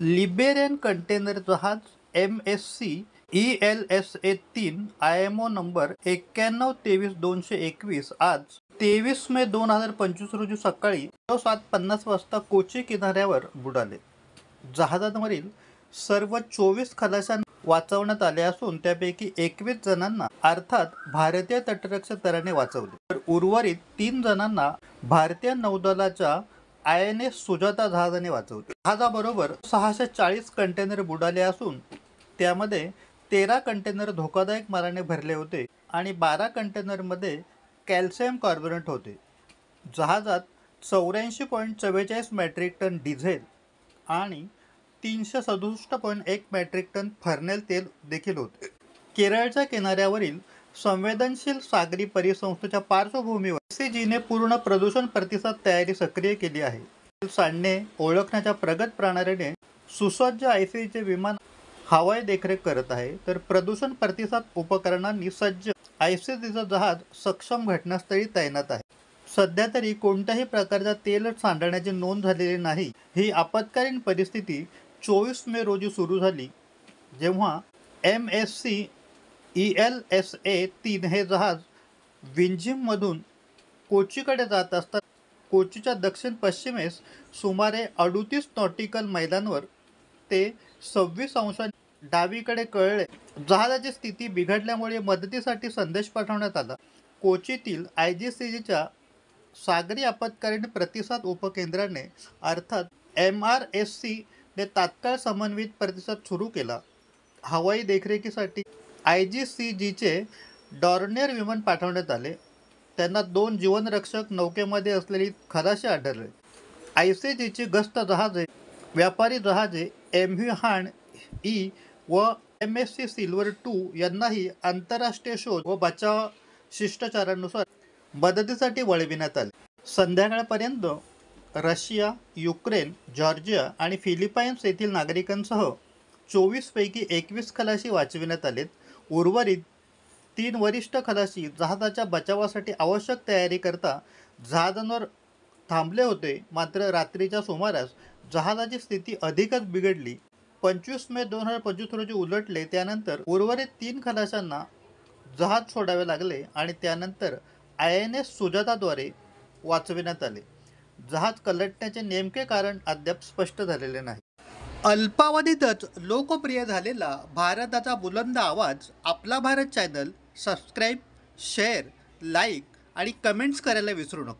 लिबेरियन container जहाज MSC ELSA-3 IMO number 9123-221 आज 23 मे 2025 रोजी सकाळी 7:50 वाजता कोची किनाऱ्यावर बुडाले. जहाजावरील सर्व 24 खलाशांना वाचवण्यात आले असून त्यापैकी 21 जणांना अर्थात भारतीय तटरक्षक दलाने वाचवले, तर उर्वरित 3 जणांना भारतीय नौदलाच्या INS सुजाता जहाजाने वाचवले. जहाजाबरोबर 640 कंटेनर बुडाले असून त्यामध्ये 13 कंटेनर धोकादायक मालाने भरले होते आणि 12 कंटेनरमध्ये कॅल्शियम कार्बोनेट होते. जहाजात 84.44 मेट्रिक टन डिझेल आणि 367.1 मेट्रिक टन फर्नेल तेल देखील होते. केरळच्या किनाऱ्यावरील संवेदनशील सागरी परिसंस्थेच्या पार्श्वभूमीवर ICGने पूर्ण प्रदूषण प्रतिसाद तयारी सक्रिय केली आहे. सांडणे ओळखण्याच्या प्रगत प्रणालीने सुसज्ज ICGचे विमान हवाई देखरेख करत आहे, तर प्रदूषण प्रतिसाद उपकरणांनी सज्ज ICGचं जहाज सक्षम घटनास्थळी तैनात आहे. सध्या तरी कोणत्याही प्रकारच्या तेल सांडण्याची नोंद झालेली नाही. ही आपत्कालीन परिस्थिती 24 मे रोजी सुरू झाली, जेव्हा MSC ELSA-3 हे जहाज विंझीममधून कोचीकडे जात असताना कोचीच्या दक्षिण पश्चिमेस सुमारे 38 नॉटिकल मैलांवर ते 26 अंशांनी डावीकडे कळले. जहाजाची स्थिती बिघडल्यामुळे मदतीसाठी संदेश पाठवण्यात आला. कोचीतील IGCGच्या सागरी आपत्कालीन प्रतिसाद उपकेंद्राने अर्थात MRSC ने तात्काळ समन्वित प्रतिसाद सुरू केला. हवाई देखरेखीसाठी IGCGचे डॉर्नियर विमान पाठवण्यात आले. त्यांना 2 जीवनरक्षक नौकेमध्ये असलेली खलाशी आढळले. ICGची गस्त जहाजे, व्यापारी जहाजे MV हान E व MSC सिल्वर 2 यांनाही आंतरराष्ट्रीय शोध व बचाव शिष्टाचारानुसार मदतीसाठी वळविण्यात आले. संध्याकाळपर्यंत रशिया, युक्रेन, जॉर्जिया आणि फिलिपाईन्स येथील नागरिकांसह 24 पैकी 21 खलाशी वाचविण्यात आलेत. उर्वरित 3 वरिष्ठ खलाशी जहाजाच्या बचावासाठी आवश्यक तयारी करता जहाजांवर थांबले होते, मात्र रात्रीच्या सुमारास जहाजाची स्थिती अधिकच बिघडली. 25 मे 2025 रोजी उलटले. त्यानंतर उर्वरित 3 खलाशांना जहाज सोडावे लागले आणि त्यानंतर INS सुजाताद्वारे वाचविण्यात आले. जहाज कलटण्याचे नेमके कारण अद्याप स्पष्ट झालेले नाही. अल्पावधीतच लोकप्रिय झालेला भारताचा बुलंद आवाज आपला Bharat channel subscribe, share, like आणि कमेंट्स करायला विसरू नका.